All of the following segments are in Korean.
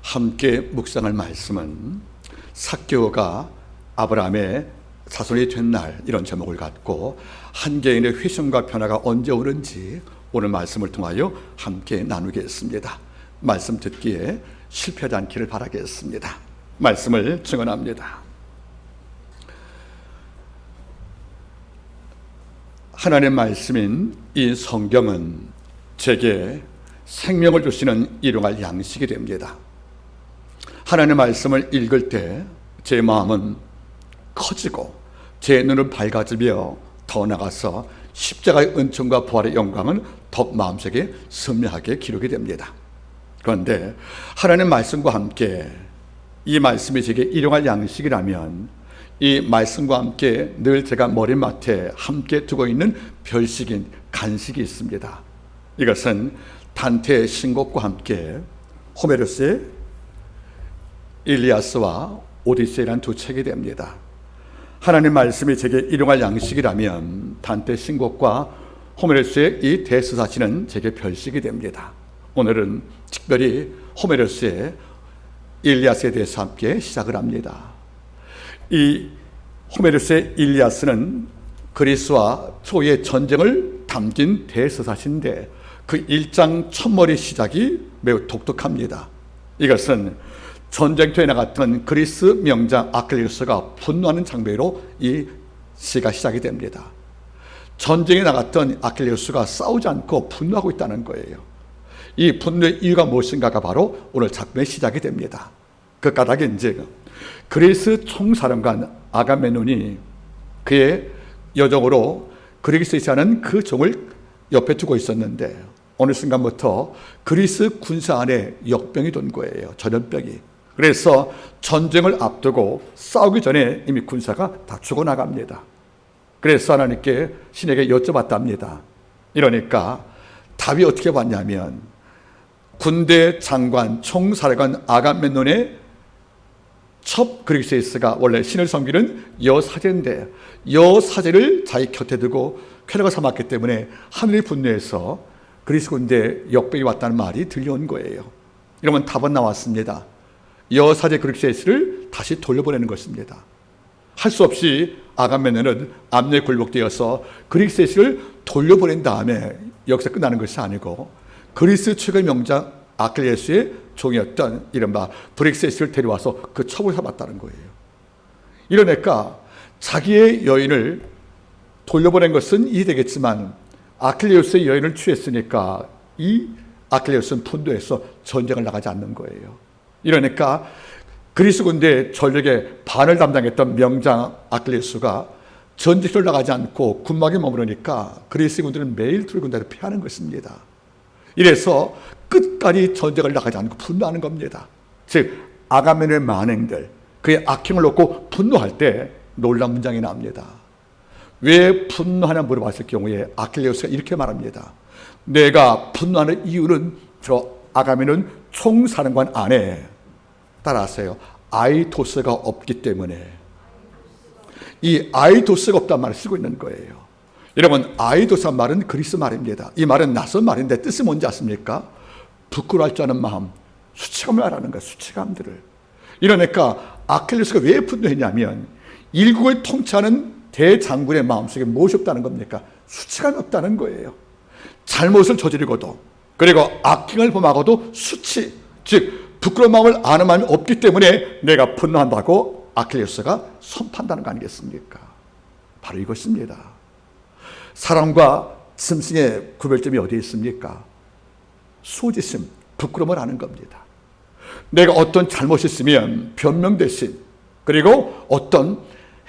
함께 묵상할 말씀은 삭개오가 아브라함의 자손이 된 날, 이런 제목을 갖고 한 개인의 회심과 변화가 언제 오는지 오늘 말씀을 통하여 함께 나누겠습니다. 말씀 듣기에 실패하지 않기를 바라겠습니다. 말씀을 증언합니다. 하나님의 말씀인 이 성경은 제게 생명을 주시는 일용할 양식이 됩니다. 하나님의 말씀을 읽을 때 제 마음은 커지고 제 눈은 밝아지며 더 나아가서 십자가의 은총과 부활의 영광은 더욱 마음속에 선명하게 기록이 됩니다. 그런데 하나님의 말씀과 함께 이 말씀이 제게 일용할 양식이라면 이 말씀과 함께 늘 제가 머리맡에 함께 두고 있는 별식인 간식이 있습니다. 이것은 단테의 신곡과 함께 호메로스의 일리아스와 오디세이라는 두 책이 됩니다. 하나님 말씀이 제게 일용할 양식이라면 단테 신곡과 호메로스의 이 대서사시는 제게 별식이 됩니다. 오늘은 특별히 호메로스의 일리아스에 대해서 함께 시작을 합니다. 이 호메로스의 일리아스는 그리스와 트로이의 전쟁을 담긴 대서사시인데 그 1장 첫머리 시작이 매우 독특합니다. 이것은 전쟁터에 나갔던 그리스 명장 아킬레우스가 분노하는 장면으로 이 시가 시작이 됩니다. 전쟁에 나갔던 아킬레우스가 싸우지 않고 분노하고 있다는 거예요. 이 분노의 이유가 무엇인가가 바로 오늘 작품의 시작이 됩니다. 그 까닭에 이제 그리스 총사령관 아가메논이 그의 여종으로 그리스에 사는 그 종을 옆에 두고 있었는데 어느 순간부터 그리스 군사 안에 역병이 돈 거예요. 전염병이. 그래서 전쟁을 앞두고 싸우기 전에 이미 군사가 다 죽어나갑니다. 그래서 하나님께 신에게 여쭤봤답니다. 이러니까 답이 어떻게 왔냐면 군대 장관 총사령관 아가멤논의 첩 그리스에스가 원래 신을 섬기는 여사제인데 여사제를 자기 곁에 두고 쾌락을 삼았기 때문에 하늘이 분노해서 그리스 군대에 역병이 왔다는 말이 들려온 거예요. 이러면 답은 나왔습니다. 여사제 그리스에스를 다시 돌려보내는 것입니다. 할 수 없이 아가멤논은 압력에 굴복되어서 그리스에스를 돌려보낸 다음에 역사 끝나는 것이 아니고 그리스 최고의 명장 아킬레우스의 종이었던 이른바 브릭세스를 데려와서 그 첩을 삼았다는 거예요. 이러니까 자기의 여인을 돌려보낸 것은 이해되겠지만 아킬레우스의 여인을 취했으니까 이 아킬레우스는 분노해서 전쟁을 나가지 않는 거예요. 이러니까 그리스 군대 전력의 반을 담당했던 명장 아킬레우스가 전쟁을 나가지 않고 군막에 머무르니까 그리스 군대는 매일 트로이 군대를 피하는 것입니다. 이래서 끝까지 전쟁을 나가지 않고 분노하는 겁니다. 즉 아가멤논의 만행들, 그의 악행을 놓고 분노할 때 놀라운 문장이 나옵니다. 왜 분노하냐 물어봤을 경우에 아킬레우스가 이렇게 말합니다. 내가 분노하는 이유는 저 아가멤논 총사령관 안에 따라하세요. 아이토스가 없기 때문에. 이 아이토스가 없다는 말을 쓰고 있는 거예요. 여러분, 아이토스란 말은 그리스 말입니다. 이 말은 낯선 말인데 뜻이 뭔지 아십니까? 부끄러워할 줄 아는 마음, 수치감을 말하는 거예요. 수치감들을. 이러니까 아킬레우스가 왜 분노했냐면 일국을 통치하는 대장군의 마음속에 무엇이 없다는 겁니까? 수치감이 없다는 거예요. 잘못을 저지르고도 그리고 악행을 범하고도 수치, 즉 부끄러운 마음을 아는 마음이 없기 때문에 내가 분노한다고 아킬레우스가 선포한다는 거 아니겠습니까? 바로 이것입니다. 사랑과 짐승의 구별점이 어디에 있습니까? 수치심, 부끄러움을 아는 겁니다. 내가 어떤 잘못이 있으면 변명 대신 그리고 어떤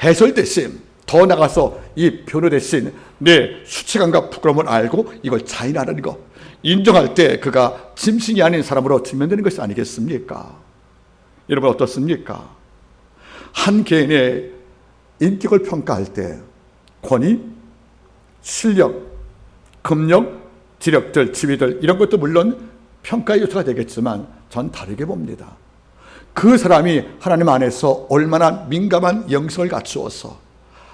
해설 대신 더 나가서 이 변호 대신 내 수치감과 부끄러움을 알고 이걸 자인하는 것, 인정할 때 그가 짐승이 아닌 사람으로 증명되는 것이 아니겠습니까? 여러분 어떻습니까? 한 개인의 인격을 평가할 때 권위, 실력, 금력, 지력들, 지위들 이런 것도 물론 평가의 요소가 되겠지만 전 다르게 봅니다. 그 사람이 하나님 안에서 얼마나 민감한 영성을 갖추어서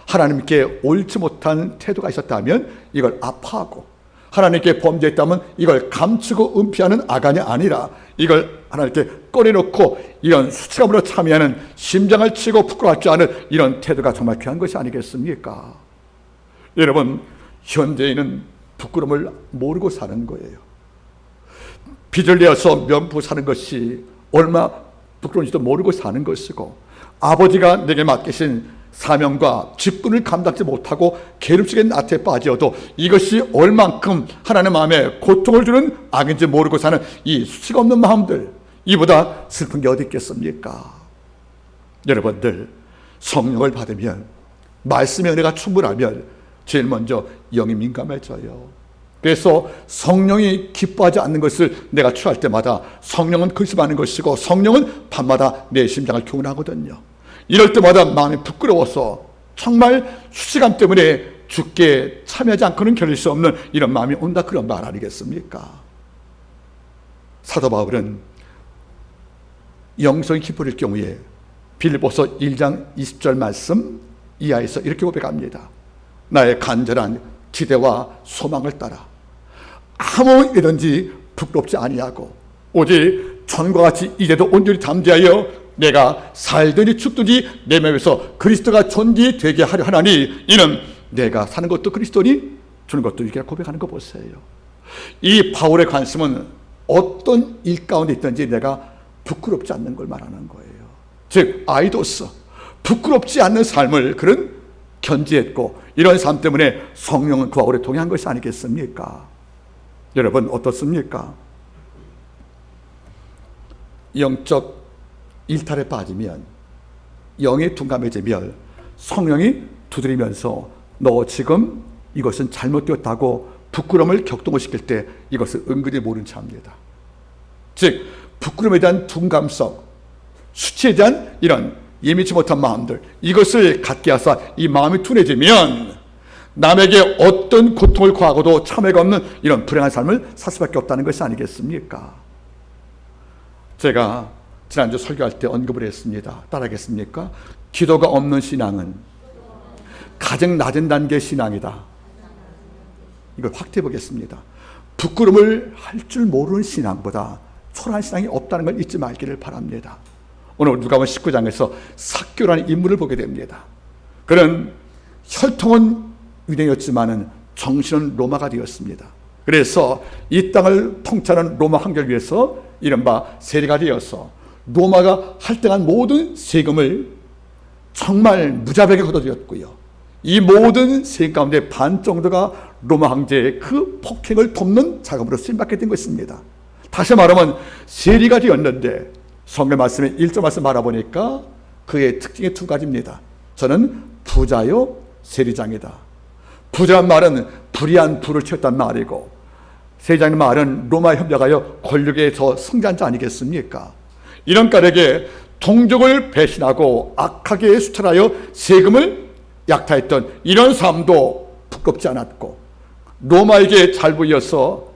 하나님께 옳지 못한 태도가 있었다면 이걸 아파하고 하나님께 범죄했다면 이걸 감추고 은폐하는 아간이 아니라 이걸 하나님께 꺼내놓고 이런 수치감으로 참여하는, 심장을 치고 부끄러워할 줄 아는 이런 태도가 정말 귀한 것이 아니겠습니까? 여러분, 현대인은 부끄러움을 모르고 사는 거예요. 빚을 내어서 명부 사는 것이 얼마나 부끄러운지도 모르고 사는 것이고, 아버지가 내게 맡기신 사명과 직분을 감당하지 못하고 괴롭식의 낫에 빠져도 이것이 얼만큼 하나님 마음에 고통을 주는 악인지 모르고 사는 이 수치가 없는 마음들, 이보다 슬픈 게 어디 있겠습니까? 여러분들, 성령을 받으면, 말씀의 은혜가 충분하면 제일 먼저 영이 민감해져요. 그래서 성령이 기뻐하지 않는 것을 내가 취할 때마다 성령은 근심하는 것이고, 성령은 밤마다 내 심장을 교훈하거든요. 이럴 때마다 마음이 부끄러워서 정말 수치감 때문에 죽게 참여하지 않고는 견딜 수 없는 이런 마음이 온다, 그런 말 아니겠습니까? 사도 바울은 영성이 깊어질 경우에 빌립보서 1장 20절 말씀 이하에서 이렇게 고백합니다. 나의 간절한 기대와 소망을 따라 아무 일든지 부끄럽지 아니하고 오직 전과 같이 이제도 온전히 담대하여 내가 살든지 죽든지 내 몸에서 그리스도가 존귀되게 하려 하나니 이는 내가 사는 것도 그리스도니 주는 것도 이렇게 고백하는 거 보세요. 이 바울의 관심은 어떤 일 가운데 있든지 내가 부끄럽지 않는 걸 말하는 거예요. 즉 아이도스, 부끄럽지 않는 삶을 그는 견지했고, 이런 삶 때문에 성령은 그와 오래 동행한 것이 아니겠습니까? 여러분 어떻습니까? 영적 일탈에 빠지면, 영이 둔감해지면 성령이 두드리면서 너 지금 이것은 잘못되었다고 부끄러움을 격동을 시킬 때 이것을 은근히 모른 체 합니다. 즉 부끄러움에 대한 둔감성, 수치에 대한 이런 예민치 못한 마음들, 이것을 갖게 하사 이 마음이 둔해지면 남에게 어떤 고통을 과하고도 참회가 없는 이런 불행한 삶을 살 수밖에 없다는 것이 아니겠습니까? 제가 지난주 설교할 때 언급을 했습니다. 따라하겠습니까? 기도가 없는 신앙은 가장 낮은 단계의 신앙이다. 이걸 확대해 보겠습니다. 부끄러움을 할 줄 모르는 신앙보다 초라한 신앙이 없다는 걸 잊지 말기를 바랍니다. 오늘 누가복음 19장에서 삭개오라는 인물을 보게 됩니다. 그는 혈통은 유대인이었지만은 정신은 로마가 되었습니다. 그래서 이 땅을 통치하는 로마 황제를 위해서 이른바 세리가 되어서 로마가 할당한 모든 세금을 정말 무자비하게 걷어들였고요. 이 모든 세금 가운데 반 정도가 로마 황제의 그 폭행을 돕는 자금으로 쓰임받게 된 것입니다. 다시 말하면 세리가 되었는데 성경 말씀에 1절 말씀 바라보니까 그의 특징이 두 가지입니다. 저는 부자요 세리장이다. 부자란 말은 불의한 부를 채웠단 말이고, 세리장의 말은 로마에 협력하여 권력의 저 승자자 아니겠습니까? 이런 까닭에 동족을 배신하고 악하게 수탈하여 세금을 약탈했던 이런 삶도 부끄럽지 않았고, 로마에게 잘 보여서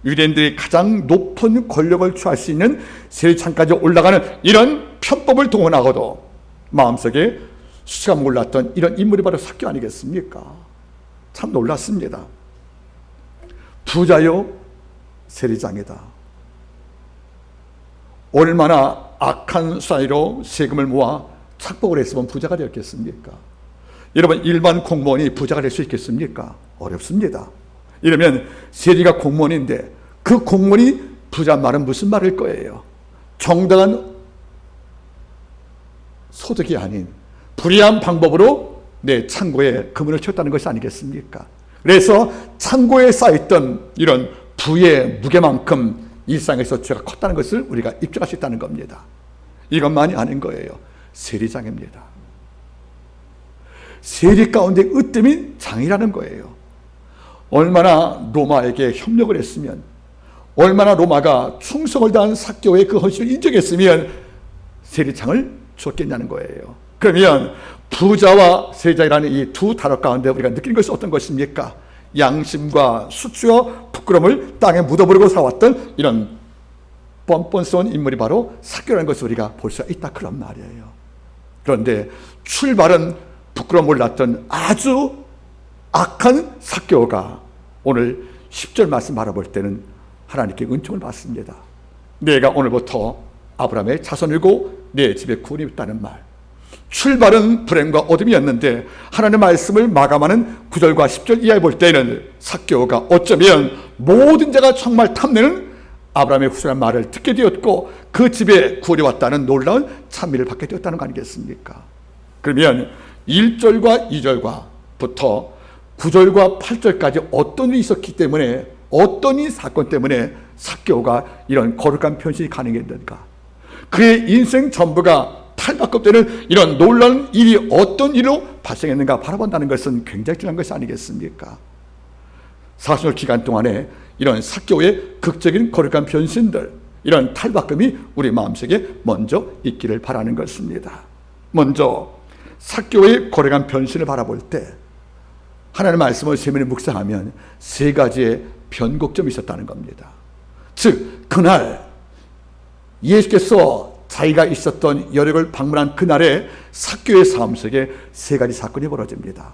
유대인들이 가장 높은 권력을 취할 수 있는 세리창까지 올라가는 이런 편법을 동원하고도 마음속에 수치가 몰랐던 이런 인물이 바로 삭개오 아니겠습니까? 참 놀랐습니다. 부자요 세리장이다. 얼마나 악한 수단으로 세금을 모아 착복을 했으면 부자가 되었겠습니까? 여러분, 일반 공무원이 부자가 될 수 있겠습니까? 어렵습니다. 이러면 세리가 공무원인데 그 공무원이 부자란 말은 무슨 말일 거예요? 정당한 소득이 아닌 불의한 방법으로 내 창고에 금을 채웠다는 것이 아니겠습니까? 그래서 창고에 쌓였던 이런 부의 무게만큼 일상에서 죄가 컸다는 것을 우리가 입증할 수 있다는 겁니다. 이것만이 아닌 거예요. 세리장입니다. 세리 가운데 으뜸인 장이라는 거예요. 얼마나 로마에게 협력을 했으면, 얼마나 로마가 충성을 다한 삭개오의 그 헌신을 인정했으면 세리장을 줬겠냐는 거예요. 그러면 부자와 세리장이라는 이 두 단어 가운데 우리가 느끼는 것이 어떤 것입니까? 양심과 수치와 부끄러움을 땅에 묻어버리고 살아왔던 이런 뻔뻔스러운 인물이 바로 삭개오라는 것을 우리가 볼 수 있다, 그런 말이에요. 그런데 출발은 부끄러움 몰랐던 아주 악한 삭개오가 오늘 10절 말씀 바라볼 때는 하나님께 은총을 받습니다. 내가 오늘부터 아브라함의 자손이고 내 집에 구원이 있다는 말. 출발은 불행과 어둠이었는데 하나님의 말씀을 마감하는 9절과 10절 이하에 볼 때는 삭개오가 어쩌면 모든 자가 정말 탐내는 아브라함의 후손의 말을 듣게 되었고 그 집에 구원이 왔다는 놀라운 찬미를 받게 되었다는 거 아니겠습니까? 그러면 1절과 2절과부터 9절과 8절까지 어떤 일이 있었기 때문에, 어떤 이 사건 때문에 삭개오가 이런 거룩한 변신이 가능했는가? 그의 인생 전부가 탈바꿈되는 이런 놀라운 일이 어떤 일로 발생했는가 바라본다는 것은 굉장히 중요한 것이 아니겠습니까? 40년 기간 동안에 이런 삭개오의 극적인 거룩한 변신들, 이런 탈바꿈이 우리 마음속에 먼저 있기를 바라는 것입니다. 먼저 삭개오의 거룩한 변신을 바라볼 때 하나님의 말씀을 세밀히 묵상하면 세 가지의 변곡점이 있었다는 겁니다. 즉 그날 예수께서 자기가 있었던 여력을 방문한 그날에 삭개오의 삶 속에 세 가지 사건이 벌어집니다.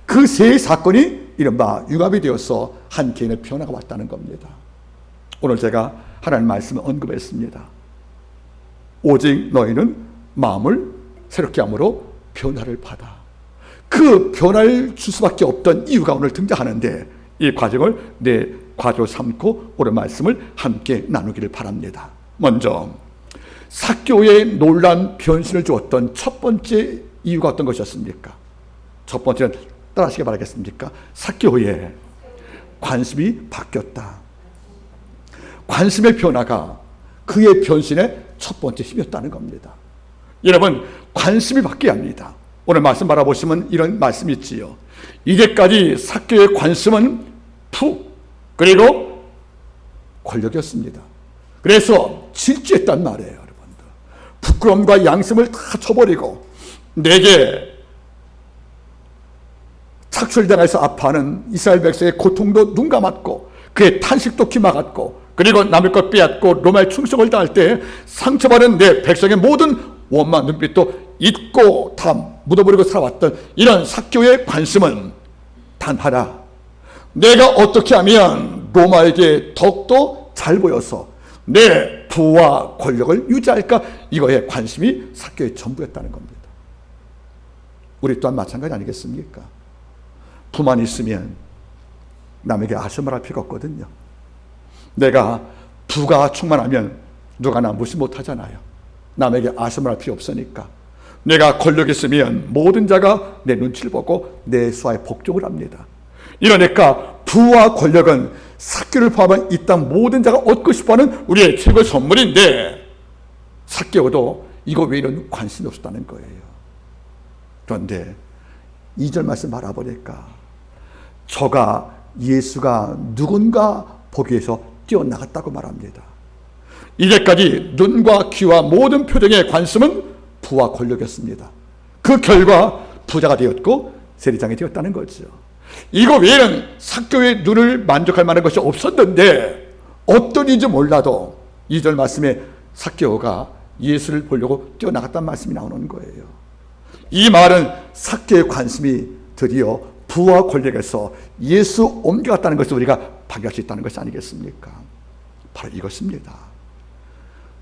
그 세 사건이 이른바 융합이 되어서 한 개인의 변화가 왔다는 겁니다. 오늘 제가 하나님의 말씀을 언급했습니다. 오직 너희는 마음을 새롭게 함으로 변화를 받아. 그 변화를 줄 수밖에 없던 이유가 오늘 등장하는데 이 과정을 내 과제로 삼고 오늘 말씀을 함께 나누기를 바랍니다. 먼저 삭개오의 놀라운 변신을 주었던 첫 번째 이유가 어떤 것이었습니까? 첫 번째는 따라하시기 바라겠습니까? 삭개오의 관심이 바뀌었다. 관심의 변화가 그의 변신의 첫 번째 힘이었다는 겁니다. 여러분, 관심이 바뀌어야 합니다. 오늘 말씀 바라보시면 이런 말씀이 있지요. 이제까지 삭개오의 관심은 그리고 권력이었습니다. 그래서 질주했단 말이에요, 여러분들. 부끄러움과 양심을 다 쳐버리고 내게 착출당해서 아파하는 이스라엘 백성의 고통도 눈 감았고 그의 탄식도 기막았고 그리고 남의 것 빼앗고 로마의 충성을 다할 때 상처받은 내 백성의 모든 원망 눈빛도 잊고 다 묻어버리고 살아왔던 이런 삭개오의 관심은 단 하나, 내가 어떻게 하면 로마에게 더욱더 잘 보여서 내 부와 권력을 유지할까, 이거에 관심이 삭개오의 전부였다는 겁니다. 우리 또한 마찬가지 아니겠습니까? 부만 있으면 남에게 아쉬움을 할 필요가 없거든요. 내가 부가 충만하면 누가 나 무시 못하잖아요. 남에게 아쉬움을 할 필요 없으니까. 내가 권력이 있으면 모든 자가 내 눈치를 보고 내 수하에 복종을 합니다. 이러니까 부와 권력은 삭개오를 포함한 이 땅 모든 자가 얻고 싶어하는 우리의 최고의 선물인데 삭개오도 이거 왜 이런 관심이 없었다는 거예요. 그런데 2절 말씀 바라보니까 저가 예수가 누군가 보기 위해서 뛰어나갔다고 말합니다. 이제까지 눈과 귀와 모든 표정의 관심은 부와 권력이었습니다. 그 결과 부자가 되었고 세리장이 되었다는 거죠. 이거 외에는 삭개오의 눈을 만족할 만한 것이 없었는데 어떤 일인지 몰라도 2절 말씀에 삭개오가 예수를 보려고 뛰어나갔다는 말씀이 나오는 거예요. 이 말은 삭개오의 관심이 드디어 부와 권력에서 예수 옮겨갔다는 것을 우리가 발견할 수 있다는 것이 아니겠습니까? 바로 이것입니다.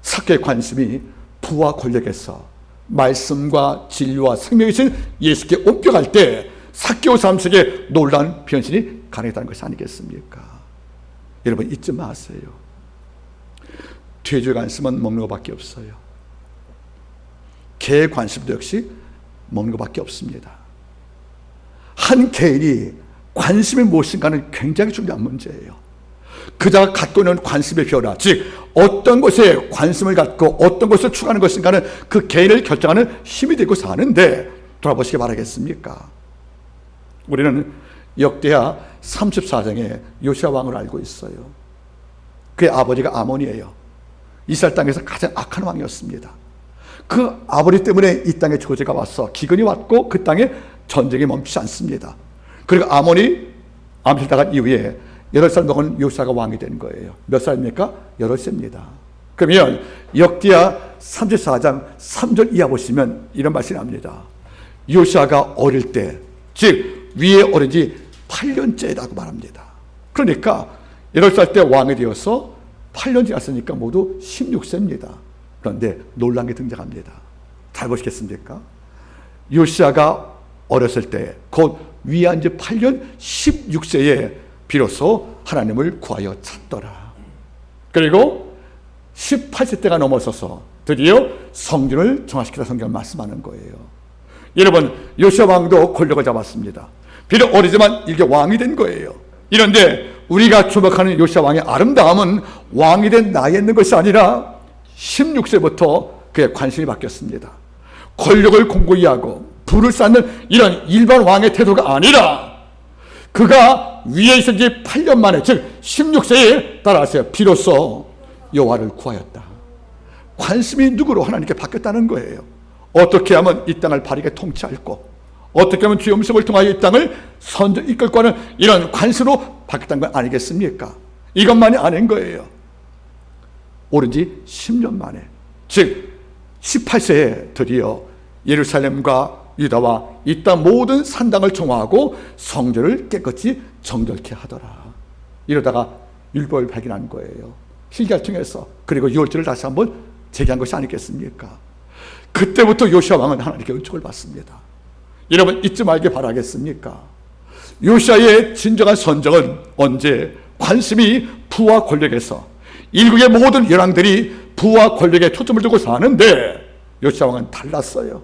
삭개오의 관심이 부와 권력에서 말씀과 진리와 생명이신 예수께 옮겨갈 때 삭개오 삶 속에 놀라운 변신이 가능했다는 것이 아니겠습니까? 여러분 잊지 마세요. 돼지의 관심은 먹는 것밖에 없어요. 개의 관심도 역시 먹는 것밖에 없습니다. 한 개인이 관심이 무엇인가는 굉장히 중요한 문제예요. 그자가 갖고 있는 관심의 변화, 즉 어떤 것에 관심을 갖고 어떤 것을 추구하는 것인가는 그 개인을 결정하는 힘이 되고 사는데 돌아보시기 바라겠습니까? 우리는 역대하 34장에 요시야 왕을 알고 있어요. 그의 아버지가 아몬이에요. 이스라엘 땅에서 가장 악한 왕이었습니다. 그 아버지 때문에 이 땅에 저주가 왔어 기근이 왔고 그 땅에 전쟁이 멈추지 않습니다. 그리고 아몬이 암살당한 이후에 8살 먹은 요시야가 왕이 된 거예요. 몇 살입니까? 8세입니다. 그러면 역대하 34장 3절 이하 보시면 이런 말씀이 납니다. 요시야가 어릴 때, 즉 위에 어린 지 8년째라고 말합니다. 그러니까 8살 때 왕이 되어서 8년 지났으니까 모두 16세입니다. 그런데 놀란 게 등장합니다. 잘 보시겠습니까? 요시야가 어렸을 때 곧 위안 지 8년 16세에 비로소 하나님을 구하여 찾더라. 그리고 18세 때가 넘어서서 드디어 성전을 정화시키다 성경을 말씀하는 거예요. 여러분, 요시야 왕도 권력을 잡았습니다. 비록 어리지만 이게 왕이 된 거예요. 이런데 우리가 주목하는 요시야 왕의 아름다움은 왕이 된 나이에 있는 것이 아니라 16세부터 그의 관심이 바뀌었습니다. 권력을 공고히 하고 부를 쌓는 이런 일반 왕의 태도가 아니라 그가 위에 있은 지 8년 만에, 즉 16세에 따라서 비로소 여호와를 구하였다. 관심이 누구로 하나님께 바뀌었다는 거예요. 어떻게 하면 이 땅을 바르게 통치할고, 어떻게 하면 주의 음성을 통하여 이 땅을 선전 이끌고 하는 이런 관심으로 바뀌었다는 건 아니겠습니까? 이것만이 아닌 거예요. 오른지 10년 만에, 즉 18세에 드디어 예루살렘과 유다와 이 땅 모든 산당을 정화하고 성전을 깨끗이 정결케 하더라. 이러다가 율법을 발견한 거예요. hil기야를 통해서. 그리고 유월절을 다시 한번 제기한 것이 아니겠습니까? 그때부터 요시야 왕은 하나님께 은총을 받습니다. 여러분, 잊지 말길 바라겠습니까? 요시야의 진정한 선정은 언제? 관심이 부와 권력에서, 일국의 모든 열왕들이 부와 권력에 초점을 두고 사는데 요시야 왕은 달랐어요.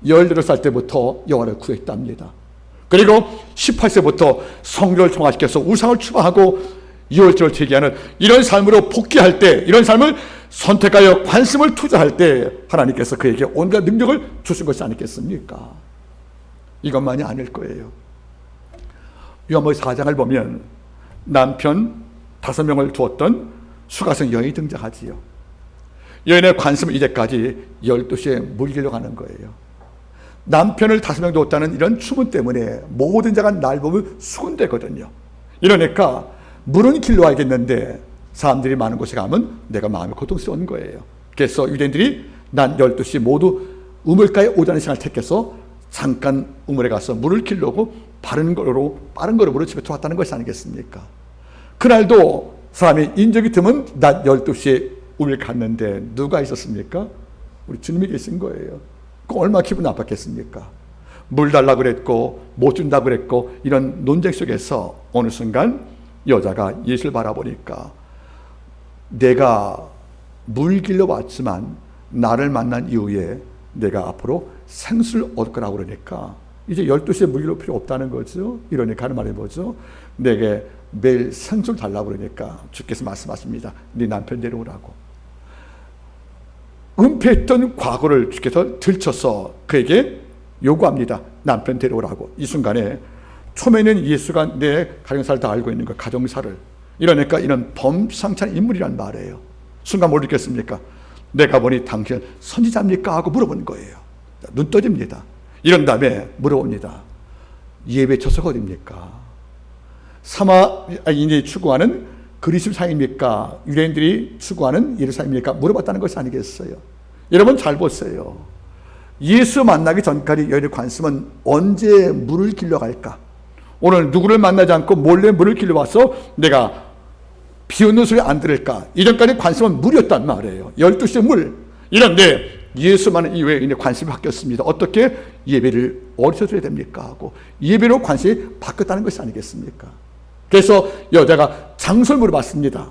18살 때부터 여호와를 구했답니다. 그리고 18세부터 성전을 정화시켜서 우상을 추방하고 유월절을 제기하는 이런 삶으로 복귀할 때, 이런 삶을 선택하여 관심을 투자할 때 하나님께서 그에게 온갖 능력을 주신 것이 아니겠습니까? 이것만이 아닐 거예요. 요한복음 4장을 보면 남편 5명을 두었던 수가성 여인이 등장하지요. 여인의 관심은 이제까지 12시에 물기로 가는 거예요. 남편을 5명 두었다는 이런 추문 때문에 모든 자가 날 보면 수군대거든요. 이러니까 물은 길러 와야겠는데 사람들이 많은 곳에 가면 내가 마음이 고통스러운 거예요. 그래서 유대인들이 난 12시 모두 우물가에 오자는 시간을 택해서 잠깐 우물에 가서 물을 길러고 빠른 걸음으로 집에 들어왔다는 것이 아니겠습니까? 그날도 사람이 인적이 드문 낮 12시에 우물 갔는데 누가 있었습니까? 우리 주님이 계신 거예요. 그 얼마나 기분 나빴겠습니까? 물 달라고 그랬고 못 준다고 그랬고 이런 논쟁 속에서 어느 순간 여자가 예수를 바라보니까 내가 물 길러 왔지만 나를 만난 이후에 내가 앞으로 생수를 얻을 거라고 그러니까 이제 12시에 물 길러 필요 없다는 거죠. 이러니까 하는 말이 뭐죠? 내게 매일 생수를 달라고 그러니까 주께서 말씀하십니다. 네 남편 데려오라고. 은폐했던 과거를 주께서 들춰서 그에게 요구합니다. 남편 데려오라고. 이 순간에 처음에는 예수가 내 가정사를 다 알고 있는 거, 가정사를. 이러니까 이런 범상찬 인물이란 말이에요. 순간 뭘 느꼈습니까? 내가 보니 당신 선지자입니까? 하고 물어본 거예요. 눈 떠집니다. 이런 다음에 물어봅니다. 예배 처소가 어디입니까? 사마리아인이 추구하는 그리스 상입니까? 유대인들이 추구하는 예루살렘입니까? 물어봤다는 것이 아니겠어요? 여러분 잘 보세요. 예수 만나기 전까지 여인의 관심은 언제 물을 길러갈까? 오늘 누구를 만나지 않고 몰래 물을 길러와서 내가 비웃는 소리 안 들을까? 이전까지 관심은 물이었단 말이에요. 12시에 물. 이런데 예수 만난 이후에 이제 관심이 바뀌었습니다. 어떻게? 예배를 어디서 드려야 됩니까? 하고 예배로 관심이 바뀌었다는 것이 아니겠습니까? 그래서 여자가 장소를 물어봤습니다.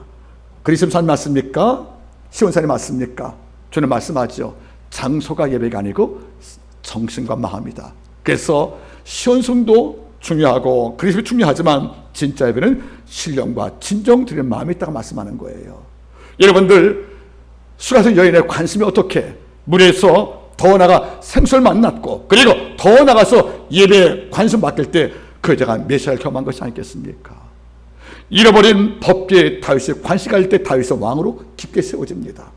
그리스도산 맞습니까? 시온산이 맞습니까? 저는 말씀하죠. 장소가 예배가 아니고 정신과 마음이다. 그래서 시온성도 중요하고 그리스도 중요하지만 진짜 예배는 신령과 진정 드리는 마음이 있다고 말씀하는 거예요. 여러분들 수가성 여인의 관심이 어떻게 물에서 더 나아가 생수를 만났고 그리고 더 나가서 예배에 관심 맡길 때 그 여자가 메시아를 경험한 것이 아니겠습니까? 잃어버린 법궤 다윗이 관식할 때 다윗의 왕으로 깊게 세워집니다.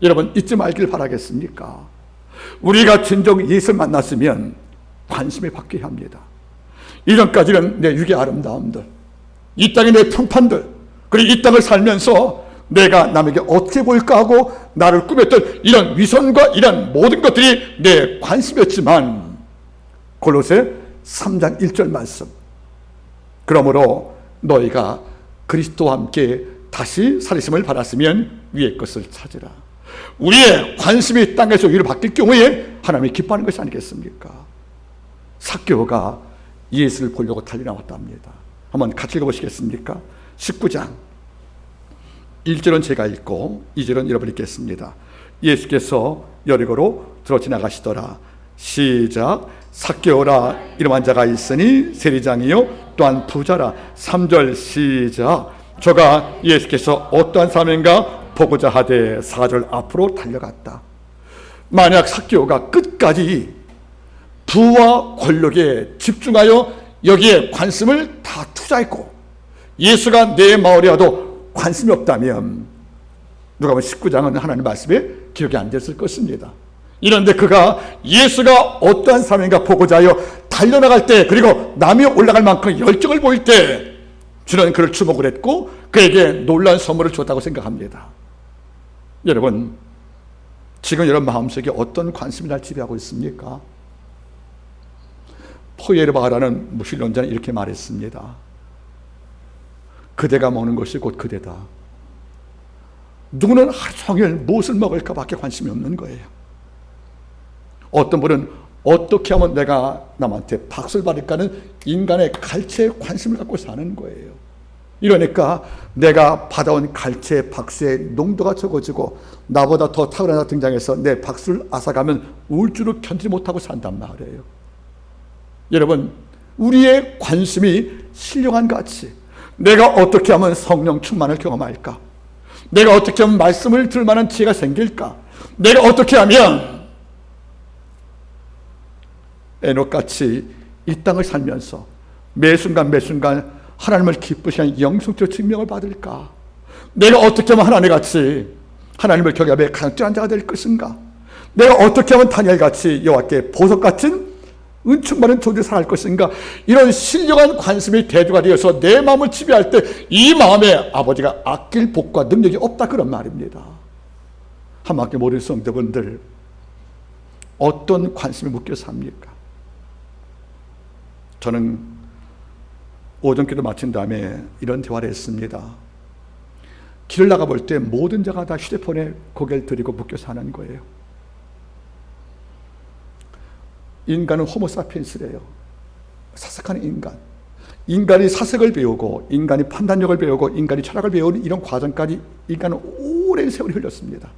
여러분 잊지 말길 바라겠습니까? 우리가 진정 예수를 만났으면 관심이 바뀌어야 합니다. 이전까지는 내 육의 아름다움들, 이 땅의 내 평판들, 그리고 이 땅을 살면서 내가 남에게 어떻게 보일까 하고 나를 꾸몄던 이런 위선과 이런 모든 것들이 내 관심이었지만 골로새 3장 1절 말씀, 그러므로 너희가 그리스도와 함께 다시 살리심을 받았으면 위의 것을 찾으라. 우리의 관심이 땅에서 위로 바뀔 경우에 하나님이 기뻐하는 것이 아니겠습니까? 삭개오가 예수를 보려고 달려나왔답니다. 한번 같이 읽어보시겠습니까? 19장 1절은 제가 읽고 2절은 여러분이 읽겠습니다. 예수께서 여리고로 들어 지나가시더라. 시작. 삭개오라 이름한 자가 있으니 세리장이요 또한 부자라. 3절 시작. 저가 예수께서 어떠한 사람인가 보고자 하되 4절 앞으로 달려갔다. 만약 삭개오가 끝까지 부와 권력에 집중하여 여기에 관심을 다 투자했고 예수가 내 마을에 와도 관심이 없다면 누가 보면 19장은 하나님 말씀에 기억이 안 됐을 것입니다. 이런데 그가 예수가 어떠한 사람인가 보고자 하여 달려나갈 때, 그리고 남이 올라갈 만큼 열정을 보일 때 주는 그를 주목을 했고 그에게 놀라운 선물을 줬다고 생각합니다. 여러분, 지금 여러분 마음속에 어떤 관심이 날 지배하고 있습니까? 포에르바라는 무신론자는 이렇게 말했습니다. 그대가 먹는 것이 곧 그대다. 누구는 하루 종일 무엇을 먹을까 밖에 관심이 없는 거예요. 어떤 분은 어떻게 하면 내가 남한테 박수를 받을까는 인간의 갈채에 관심을 갖고 사는 거예요. 이러니까 내가 받아온 갈채 박수의 농도가 적어지고 나보다 더 탁월한 자가 등장해서 내 박수를 앗아가면 우울증을 견디지 못하고 산단 말이에요. 여러분, 우리의 관심이 신령한 가치, 내가 어떻게 하면 성령 충만을 경험할까? 내가 어떻게 하면 말씀을 들을 만한 지혜가 생길까? 내가 어떻게 하면 에녹같이 이 땅을 살면서 매 순간 하나님을 기쁘시는 영성적 증명을 받을까? 내가 어떻게 하면 하나님같이 하나님을 경외하며 가장 뛰어난 자가 될 것인가? 내가 어떻게 하면 다니엘같이 여호와께 보석같은 은총받은 존재로 살아갈 것인가? 이런 신령한 관심이 대두가 되어서 내 마음을 지배할 때 이 마음에 아버지가 아낄 복과 능력이 없다, 그런 말입니다. 한밖에 모르는 성도분들, 어떤 관심이 묶여 삽니까? 저는 오전기도 마친 다음에 이런 대화를 했습니다. 길을 나가볼 때 모든 자가 다 휴대폰에 고개를 들이고 묶여 사는 거예요. 인간은 호모사피엔스래요. 사색하는 인간. 인간이 사색을 배우고 인간이 판단력을 배우고 인간이 철학을 배우는 이런 과정까지 인간은 오랜 세월이 흘렸습니다.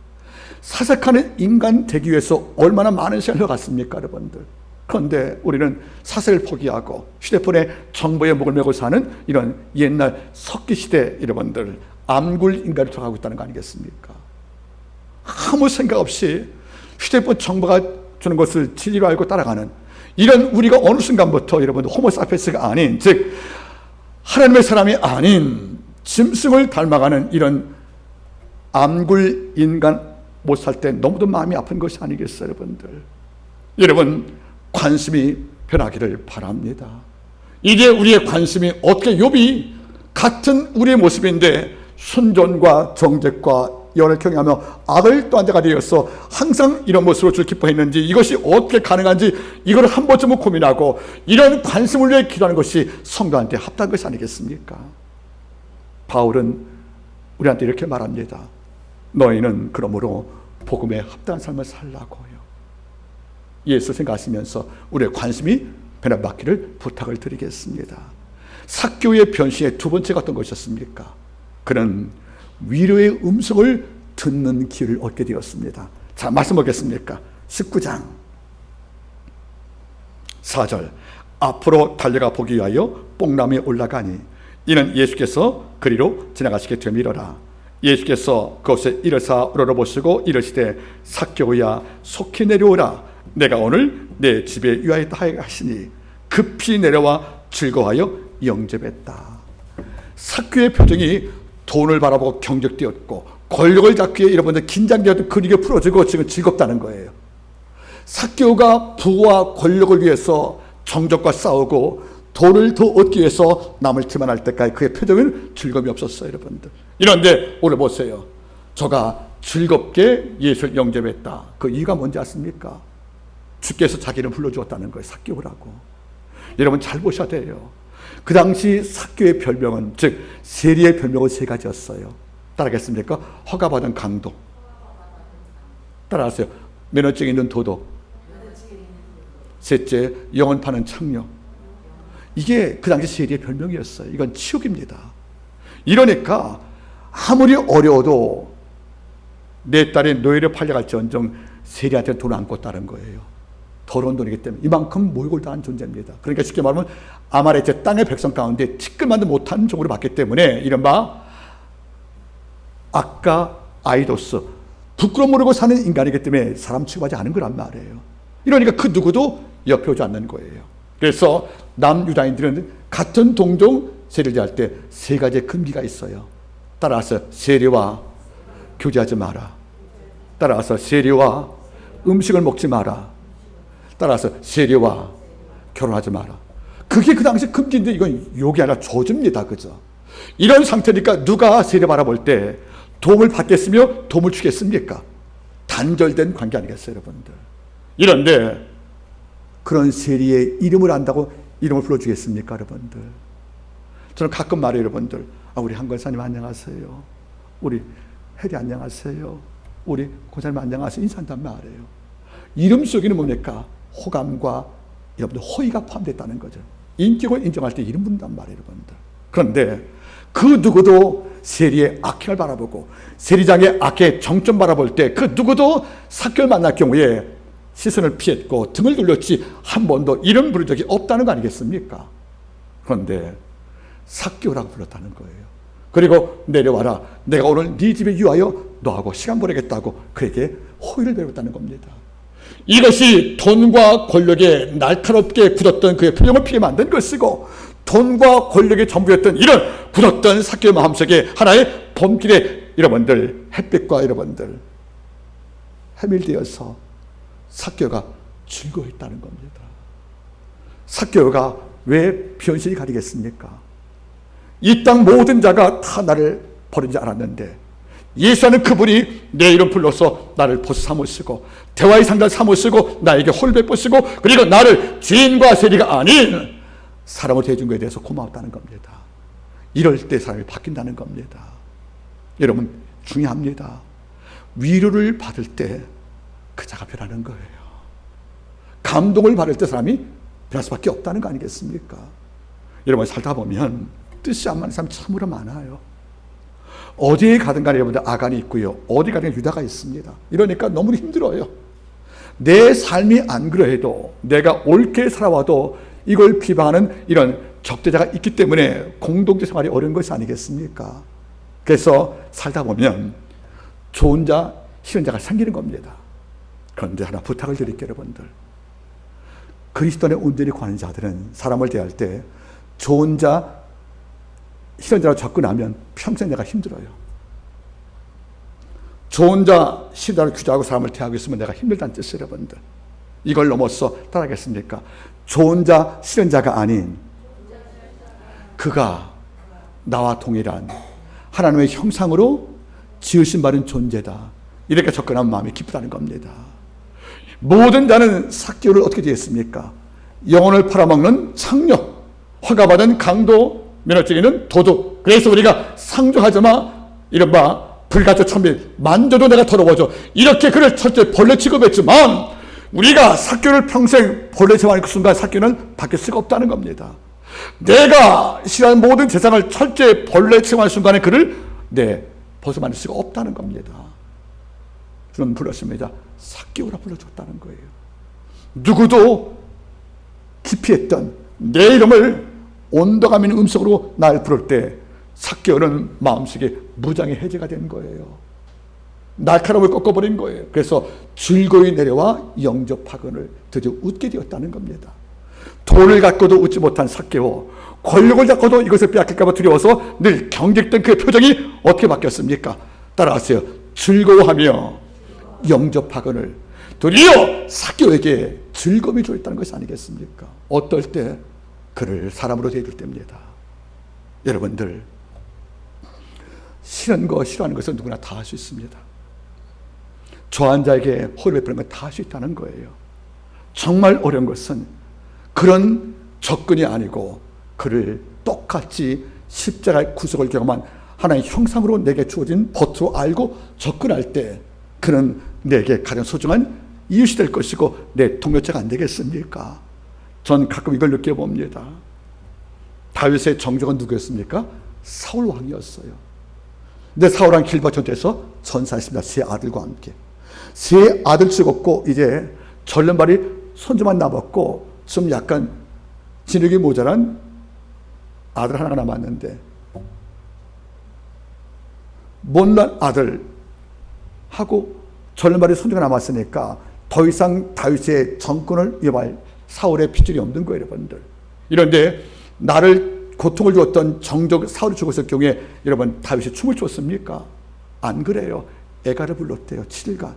사색하는 인간 되기 위해서 얼마나 많은 시간을 흘러갔습니까, 여러분들? 그런데 우리는 사색을 포기하고 휴대폰에 정보에 목을 메고 사는 이런 옛날 석기시대 여러분들, 암굴 인간을 들어가고 있다는 거 아니겠습니까? 아무 생각 없이 휴대폰 정보가 주는 것을 진리로 알고 따라가는 이런 우리가 어느 순간부터 여러분들 호모사피엔스가 아닌, 즉 하나님의 사람이 아닌 짐승을 닮아가는 이런 암굴 인간 못 살 때 너무도 마음이 아픈 것이 아니겠어요, 여러분들? 여러분, 관심이 변하기를 바랍니다. 이게 우리의 관심이 어떻게 욥이 같은 우리의 모습인데 순전과 정직과 연을 경외하며 악을 또한 자가 되어서 항상 이런 모습으로 주를 기뻐했는지, 이것이 어떻게 가능한지 이걸 한 번쯤은 고민하고 이런 관심을 위해 기도하는 것이 성도한테 합당한 것이 아니겠습니까? 바울은 우리한테 이렇게 말합니다. 너희는 그러므로 복음에 합당한 삶을 살라고요. 예수 생각하시면서 우리의 관심이 변화받기를 부탁을 드리겠습니다. 삭개오의 변신의 두 번째가 어떤 것이었습니까? 그는 위로의 음성을 듣는 길을 얻게 되었습니다. 자, 말씀 보겠습니까? 19장 4절. 앞으로 달려가 보기 위하여 뽕나무에 올라가니 이는 예수께서 그리로 지나가시게 되밀어라. 예수께서 그곳에 이르사 우러러보시고 이르시되 삭개오야 속히 내려오라. 내가 오늘 내 집에 유하였다 하시니 급히 내려와 즐거워하여 영접했다. 삭개오의 표정이 돈을 바라보고 경적되었고 권력을 잡기 위해 여러분들 긴장되었던 근육이 풀어지고 지금 즐겁다는 거예요. 삭개오가 부와 권력을 위해서 정적과 싸우고 돈을 더 얻기 위해서 남을 기만할 때까지 그의 표정은 즐거움이 없었어요, 여러분들. 이런데 오늘 보세요. 저가 즐겁게 예수를 영접했다. 그 이유가 뭔지 아십니까? 주께서 자기를 불러주었다는 거예요. 삭개오라고. 여러분 잘 보셔야 돼요. 그 당시 삭개오의 별명은, 즉 세리의 별명은 세 가지였어요. 따라하겠습니까? 허가받은 강도. 따라하세요. 면허증 있는 도덕. 셋째, 영혼 파는 창녀. 이게 그 당시 세리의 별명이었어요. 이건 치욕입니다. 이러니까 아무리 어려워도 내 딸이 노예를 팔려갈지언정 세리한테 돈 안 꿨다는 거예요. 더러운 돈이기 때문에 이만큼 모욕을 당한 존재입니다. 그러니까 쉽게 말하면 아말렉 땅의 백성 가운데 티끌만도 못한 종으로 봤기 때문에 이른바 악가 아이도스, 부끄러움 모르고 사는 인간이기 때문에 사람 취급하지 않은 거란 말이에요. 이러니까 그 누구도 옆에 오지 않는 거예요. 그래서 남유다인들은 같은 동종 세리를 대할 때 세 가지의 금기가 있어요. 따라서 세리와 교제하지 마라. 따라서 세리와 음식을 먹지 마라. 따라서 세리와 결혼하지 마라. 그게 그 당시 금기인데 이건 욕이 아니라 저주입니다. 그죠? 이런 상태니까 누가 세리 바라볼 때 도움을 받겠으며 도움을 주겠습니까? 단절된 관계 아니겠어요, 여러분들? 이런데 그런 세리의 이름을 안다고 이름을 불러주겠습니까, 여러분들? 저는 가끔 말해요, 여러분들. 우리 한걸사님 안녕하세요. 우리 혜리 안녕하세요. 우리 고사님 안녕하세요. 인사한단 말이에요. 이름 속에는 뭡니까? 호감과 여러분들 호의가 포함됐다는 거죠. 인격을 인정할 때 이름 부른단 말이에요, 여러분들. 그런데 그 누구도 세리의 악행을 바라보고 세리장의 악의 정점 바라볼 때 그 누구도 삭개를 만날 경우에 시선을 피했고 등을 돌렸지 한 번도 이름 부른 적이 없다는 거 아니겠습니까? 그런데 삭개라고 불렀다는 거예요. 그리고 내려와라. 내가 오늘 네 집에 유하여 너하고 시간 보내겠다고 그에게 호의를 베풀었다는 겁니다. 이것이 돈과 권력에 날카롭게 굳었던 그의 표정을 피해 만든 것이고 돈과 권력의 전부였던 이런 굳었던 삭개의 마음속에 하나의 봄길에 여러분들 햇빛과 여러분들 해밀되어서 삭개가 즐거워했다는 겁니다. 삭개가 왜 변신이 가리겠습니까? 이 땅 모든 자가 다 나를 버린지 알았는데 예수라는 그분이 내 이름 불러서 나를 보스 삼으시고 대화의 상자를 삼으시고 나에게 홀 베푸시고 그리고 나를 죄인과 세리가 아닌 사람을 대해준 것에 대해서 고마웠다는 겁니다. 이럴 때 사람이 바뀐다는 겁니다. 여러분 중요합니다. 위로를 받을 때 그자가 변하는 거예요. 감동을 받을 때 사람이 변할 수밖에 없다는 거 아니겠습니까? 여러분 살다 보면 뜻이 안 맞는 사람 참으로 많아요. 어디에 가든 간에 여러분들 아간이 있고요. 어디 가든 유다가 있습니다. 이러니까 너무 힘들어요. 내 삶이 안 그래도 내가 옳게 살아와도 이걸 비방하는 이런 적대자가 있기 때문에 공동체 생활이 어려운 것이 아니겠습니까? 그래서 살다 보면 좋은 자, 싫은 자가 생기는 겁니다. 그런데 하나 부탁을 드릴게요, 여러분들. 그리스도의 온전히 구하는 자들은 사람을 대할 때 좋은 자, 싫은 자로 접근하면 평생 내가 힘들어요. 좋은 자, 싫은 자로 규제하고 사람을 대하고 있으면 내가 힘들다는 뜻이에요, 여러분들. 이걸 넘어서 따라하겠습니까? 좋은 자, 싫은 자가 아닌 그가 나와 동일한 하나님의 형상으로 지으신 바른 존재다. 이렇게 접근하면 마음이 기쁘다는 겁니다. 모든 자는 삭개를 어떻게 되었습니까? 영혼을 팔아먹는 창녀, 허가받은 강도, 면허증에는 도둑. 그래서 우리가 상종하자마 이른바 불가처 천밀, 만져도 내가 더러워져. 이렇게 그를 첫째 벌레 취급했지만 우리가 삭개를 평생 벌레 취급하는 그 순간 삭개는 바뀔 수가 없다는 겁니다. 내가 싫어하는 모든 세상을 철저히 벌레 취급하는 순간에 그를 벗어만들 수가 없다는 겁니다. 저는 불렀습니다. 삭개오라 불러줬다는 거예요. 누구도 기피했던 내 이름을 온도감 있는 음성으로 날 부를 때 삭개오는 마음속에 무장의 해제가 된 거예요. 날카로움을 꺾어버린 거예요. 그래서 즐거이 내려와 영접하건을 드디어 웃게 되었다는 겁니다. 돈을 갖고도 웃지 못한 삭개오, 권력을 갖고도 이것을 빼앗길까 봐 두려워서 늘 경직된 그의 표정이 어떻게 바뀌었습니까? 따라하세요. 즐거워하며 영접하건을 드디어 삭개오에게 즐거움이 주었다는 것이 아니겠습니까? 어떨 때? 그를 사람으로 대해줄 때입니다. 여러분들 싫은 거 싫어하는 것은 누구나 다 할 수 있습니다. 좋아하는 자에게 호의를 베푸는 건 다 할 수 있다는 거예요. 정말 어려운 것은 그런 접근이 아니고 그를 똑같이 십자가의 구속을 경험한 하나님의 형상으로 내게 주어진 버트로 알고 접근할 때 그는 내게 가장 소중한 이웃이 될 것이고 내 동료자가 안 되겠습니까? 전 가끔 이걸 느껴봅니다. 다윗의 정적은 누구였습니까? 사울 왕이었어요. 근데 사울 왕 길바 전투에서 전사했습니다. 세 아들과 함께. 세 아들 죽었고 이제 절름발이 손주만 남았고 좀 약간 지능이 모자란 아들 하나가 남았는데 못난 아들 하고 절름발이 손주가 남았으니까 더 이상 다윗의 정권을 위협할 사울의 핏줄이 없는 거예요, 여러분들. 이런데 나를 고통을 주었던 정적 사울이 죽었을 경우에 여러분 다윗이 춤을 췄습니까? 안 그래요. 애가를 불렀대요. 7일간.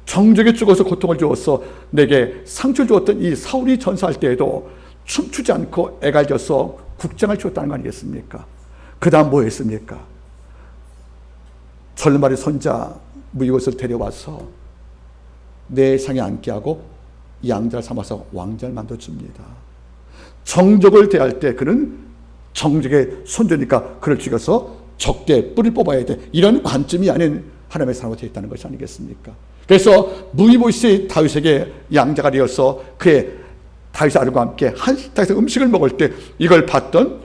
정적이 죽어서 고통을 주어서 내게 상처를 주었던 이 사울이 전사할 때에도 춤추지 않고 애가를 져서 국장을 주었다는 거 아니겠습니까? 그 다음 뭐 했습니까? 절름발이 손자 무이것을 데려와서 내 상에 앉게 하고 양자를 삼아서 왕자를 만들어줍니다. 정적을 대할 때 그는 정적의 손주니까 그를 죽여서 적대 뿔을 뽑아야 돼. 이런 관점이 아닌 하나님의 사람으로 되어 있다는 것이 아니겠습니까? 그래서 무이보시 다윗에게 양자가 되어서 그의 다윗의 아들과 함께 한 식탁에서 음식을 먹을 때 이걸 봤던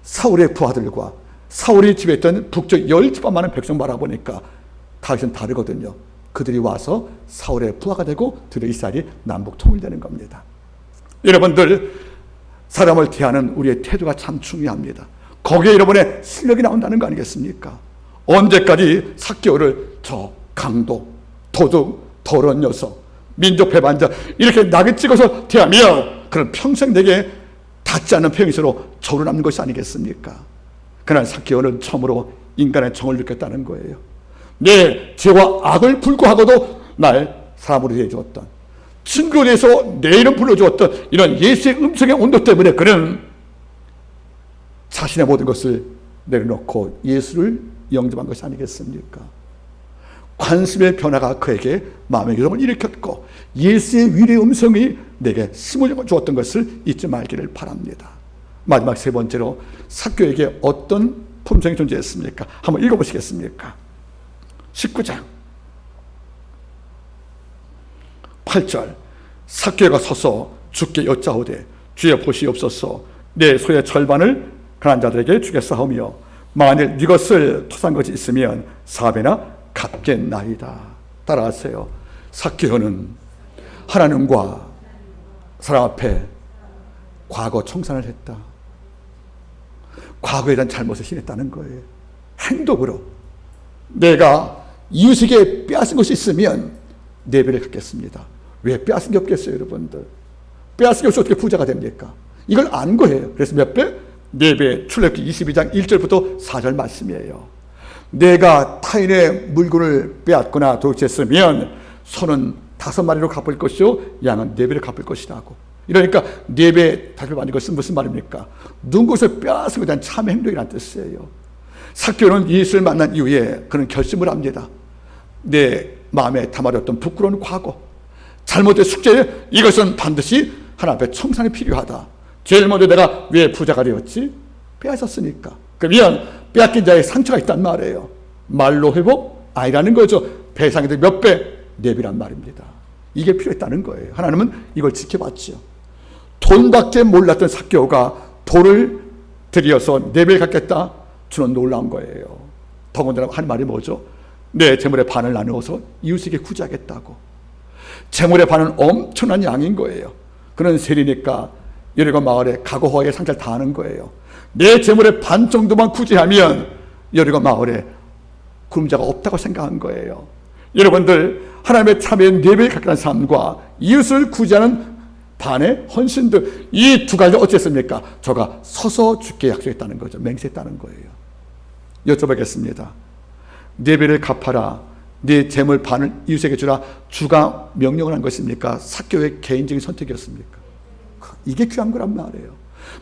사울의 부하들과 사울이 집에 있던 북쪽 10지파 많은 백성 바라보니까 다윗은 다르거든요. 그들이 와서 사울의 부하가 되고 들의 이스라엘이 남북 통일되는 겁니다. 여러분들 사람을 대하는 우리의 태도가 참 중요합니다. 거기에 여러분의 실력이 나온다는 거 아니겠습니까? 언제까지 삭개오를 저 강도, 도둑, 더러운 녀석, 민족 배반자 이렇게 낙에 찍어서 대하며 그런 평생 내게 닿지 않는 평행으로 저로 남는 것이 아니겠습니까? 그날 삭개오는 처음으로 인간의 정을 느꼈다는 거예요. 내 죄와 악을 불구하고도 날 사람으로 대해주었던, 친구에 대해서 내 이름 불러주었던 이런 예수의 음성의 온도 때문에 그는 자신의 모든 것을 내려놓고 예수를 영접한 것이 아니겠습니까? 관심의 변화가 그에게 마음의 교정을 일으켰고 예수의 위로의 음성이 내게 힘을 주었던 것을 잊지 말기를 바랍니다. 마지막 세 번째로 삭개오에게 어떤 품성이 존재했습니까? 한번 읽어보시겠습니까? 19장 8절 삭개오가 서서 주께 여짜오되 주여 보시옵소서 내 소의 절반을 가난한 자들에게 주겠사오며 만일 네 것을 토산 것이 있으면 4배나 갚겠나이다. 따라하세요. 삭개오는 하나님과 사람 앞에 과거 청산을 했다. 과거에 대한 잘못을 신했다는 거예요. 행동으로 내가 이웃에게 빼앗은 것이 있으면 4배를 갚겠습니다. 왜 빼앗은 게 없겠어요, 여러분들? 빼앗은 게 없이 어떻게 부자가 됩니까? 이걸 안 거예요. 그래서 몇 배? 4배. 출애굽기 22장 1절부터 4절 말씀이에요. 내가 타인의 물건을 빼앗거나 도둑질했으면 소는 5마리로 갚을 것이요 양은 4배를 갚을 것이라고. 이러니까 4배 다시 받는 것은 무슨 말입니까? 누군가에서 빼앗은 것에 대한 참의 행동이라는 뜻이에요. 삭개오는 예수를 만난 이후에 그는 결심을 합니다. 내 마음에 담아뒀던 부끄러운 과거, 잘못된 숙제, 이것은 반드시 하나님 앞에 청산이 필요하다. 제일 먼저 내가 왜 부자가 되었지? 빼앗았으니까. 그러면 빼앗긴 자의 상처가 있단 말이에요. 말로 회복? 아니라는 거죠. 배상인데 몇 배? 4배란 말입니다. 이게 필요했다는 거예요. 하나님은 이걸 지켜봤죠. 돈밖에 몰랐던 삭개오가 돈을 들여서 4배를 갚겠다? 주는 놀라운 거예요. 더군다나 한 말이 뭐죠? 내 재물의 반을 나누어서 이웃에게 구제하겠다고. 재물의 반은 엄청난 양인 거예요. 그는 세리니까 여리고 마을에 가고허하게 상자를 다 하는 거예요. 내 재물의 반 정도만 구제하면 여리고 마을에 굶자가 없다고 생각한 거예요. 여러분들 하나님의 참여의 4배를 갖는 삶과 이웃을 구제하는 반의 헌신들, 이 두 가지 어쨌습니까? 저가 서서 주께 약속했다는 거죠. 맹세했다는 거예요. 여쭤보겠습니다. 4배를 갚아라, 네 재물 반을 이웃에게 주라, 주가 명령을 한 것입니까? 삭개오의 개인적인 선택이었습니까? 이게 귀한 거란 말이에요.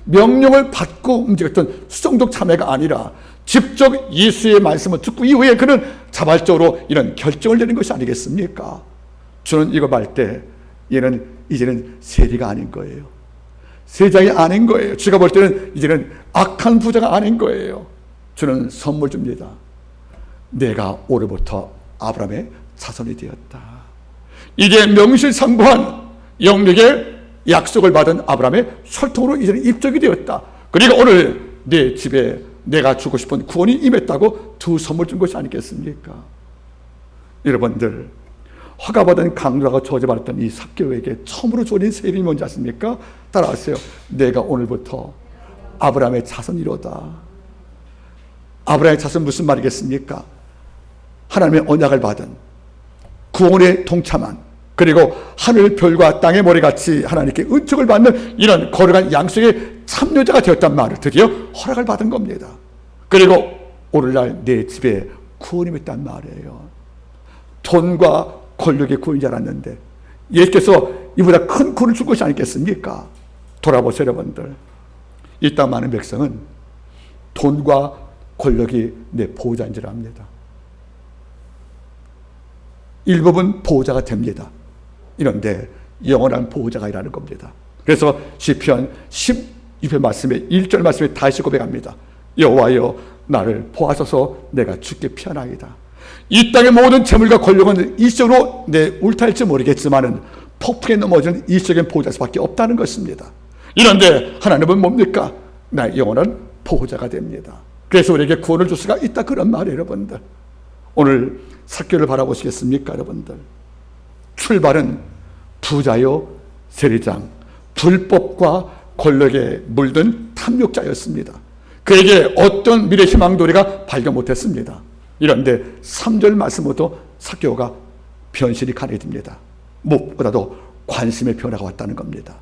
명령을 받고 움직였던 수정적 참회가 아니라 직접 예수의 말씀을 듣고 이후에 그는 자발적으로 이런 결정을 내린 것이 아니겠습니까? 저는 이거 말 때 얘는 이제는 세리가 아닌 거예요. 세장이 아닌 거예요. 제가 볼 때는 이제는 악한 부자가 아닌 거예요. 주는 선물 줍니다. 내가 오늘부터 아브라함의 자손이 되었다. 이제 명실상부한 영육의 약속을 받은 아브라함의 혈통으로 이제는 입적이 되었다. 그리고 오늘 내 집에 내가 주고 싶은 구원이 임했다고 두 선물 준 것이 아니겠습니까? 여러분들, 허가받은 강도라고 저주받았던 이 삭개오에게 처음으로 주어진 새 이름이 뭔지 아십니까? 따라하세요. 내가 오늘부터 아브라함의 자손이로다. 아브라함의 자손 무슨 말이겠습니까? 하나님의 언약을 받은, 구원에 동참한, 그리고 하늘 별과 땅의 모래같이 하나님께 은총을 받는 이런 거룩한 양식의 참여자가 되었단 말을 드디어 허락을 받은 겁니다. 그리고 오늘날 내 집에 구원이 있단 말이에요. 돈과 권력의 구원인 줄 알았는데 예수께서 이보다 큰 구원을 줄 것이 아니겠습니까? 돌아보세요, 여러분들. 이 땅 많은 백성은 돈과 권력이 내 보호자인 줄 압니다. 일부분 보호자가 됩니다. 이런데 영원한 보호자가 일하는 겁니다. 그래서 시편 12편 말씀에 1절 말씀에 다시 고백합니다. 여호와여, 나를 보아소서. 내가 주께 피하나이다. 이 땅의 모든 재물과 권력은 일시적으로 내 울타릴지 모르겠지만은 폭풍에 넘어지는 일시적인 보호자수밖에 없다는 것입니다. 이런데 하나님은 뭡니까? 나의 영원한 보호자가 됩니다. 그래서 우리에게 구원을 줄 수가 있다, 그런 말이에요. 여러분들, 오늘 삭개오를 바라보시겠습니까? 여러분들, 출발은 부자요 세리장, 불법과 권력에 물든 탐욕자였습니다. 그에게 어떤 미래 희망도리가 발견 못했습니다. 이런데 3절 말씀부터 삭개오가 변신이 가능해집니다. 무엇보다도 관심의 변화가 왔다는 겁니다.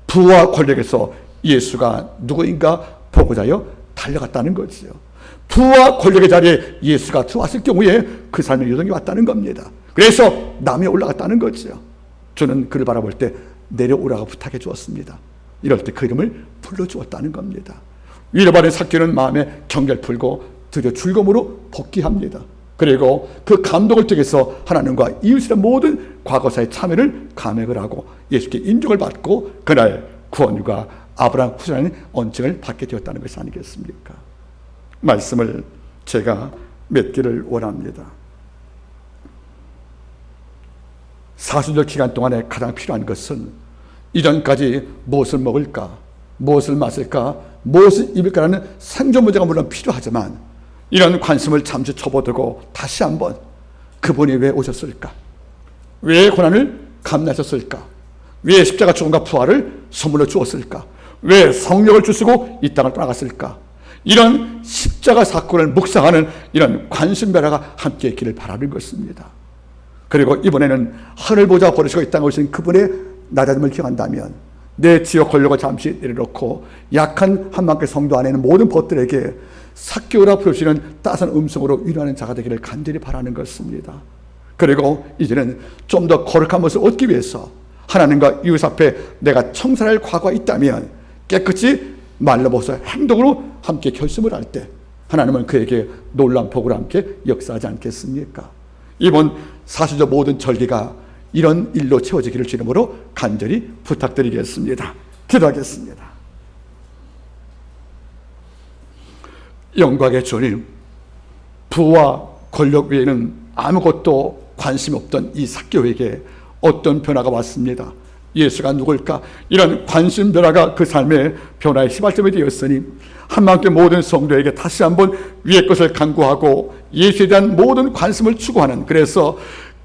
부와 권력에서 예수가 누구인가 보고자여 달려갔다는 거지요. 부와 권력의 자리에 예수가 들어왔을 경우에 그 삶의 요동이 왔다는 겁니다. 그래서 남에 올라갔다는 거지요. 저는 그를 바라볼 때 내려오라고 부탁해 주었습니다. 이럴 때 그 이름을 불러주었다는 겁니다. 위로받은 삭개오는 마음에 경계를 풀고 드디어 즐거움으로 복귀합니다. 그리고 그 감동을 통해서 하나님과 이웃의 모든 과거사의 참여를 감액을 하고 예수께 인정을 받고 그날 구원과 아브라함 후손의 언증을 받게 되었다는 것이 아니겠습니까? 말씀을 제가 맺기를 원합니다. 사순절 기간 동안에 가장 필요한 것은 이전까지 무엇을 먹을까, 무엇을 마실까, 무엇을 입을까라는 생존 문제가 물론 필요하지만 이런 관심을 잠시 접어두고 다시 한번 그분이 왜 오셨을까? 왜 고난을 감내하셨을까? 왜 십자가 죽음과 부활을 선물로 주었을까? 왜 성령을 주시고 이 땅을 떠나갔을까? 이런 십자가 사건을 묵상하는 이런 관심 변화가 함께 있기를 바라는 것입니다. 그리고 이번에는 하늘 보좌 버리시고 이 땅에 오신 그분의 낮아짐을 기억한다면 내 지역 권력을 잠시 내려놓고 약한 한만개 성도 안에는 모든 벗들에게 삭개오라 부르시는 따스한 음성으로 위로하는 자가 되기를 간절히 바라는 것입니다. 그리고 이제는 좀 더 거룩한 모습을 얻기 위해서 하나님과 이웃 앞에 내가 청산할 과거가 있다면 깨끗이 말로 벗어 행동으로 함께 결심을 할 때 하나님은 그에게 놀라운 복으로 함께 역사하지 않겠습니까? 이번 사순절 모든 절기가 이런 일로 채워지기를 주님으로 간절히 부탁드리겠습니다. 기도하겠습니다. 영광의 주님, 부와 권력 외에는 아무것도 관심이 없던 이 삭개오에게 어떤 변화가 왔습니다. 예수가 누굴까? 이런 관심 변화가 그 삶의 변화의 시발점이 되었으니 한마음께 모든 성도에게 다시 한번 위의 것을 간구하고 예수에 대한 모든 관심을 추구하는, 그래서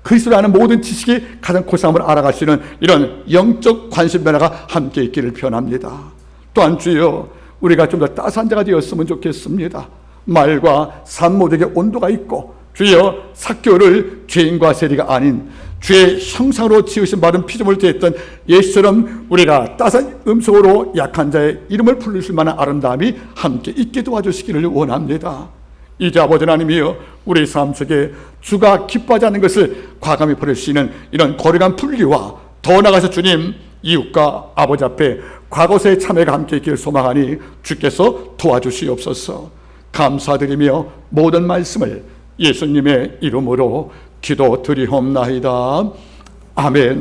그리스도라는 모든 지식이 가장 고상함을 알아가시는 이런 영적 관심 변화가 함께 있기를 변합니다. 또한 주여, 우리가 좀 더 따스한 자가 되었으면 좋겠습니다. 말과 삶 모두에게 온도가 있고 주여, 삭개오를 죄인과 세리가 아닌 주의 형상으로 지으신 바른 피조물을 대했던 예수처럼 우리가 따스한 음성으로 약한 자의 이름을 부르실 만한 아름다움이 함께 있게 도와주시기를 원합니다. 이제 아버지 하나님이여, 우리 삶 속에 주가 기뻐하지 않는 것을 과감히 버릴 수 있는 이런 거룩한 분리와 더 나아가서 주님, 이웃과 아버지 앞에 과거사의 참회가 함께 있기를 소망하니 주께서 도와주시옵소서. 감사드리며 모든 말씀을 예수님의 이름으로 기도드리옵나이다. 아멘.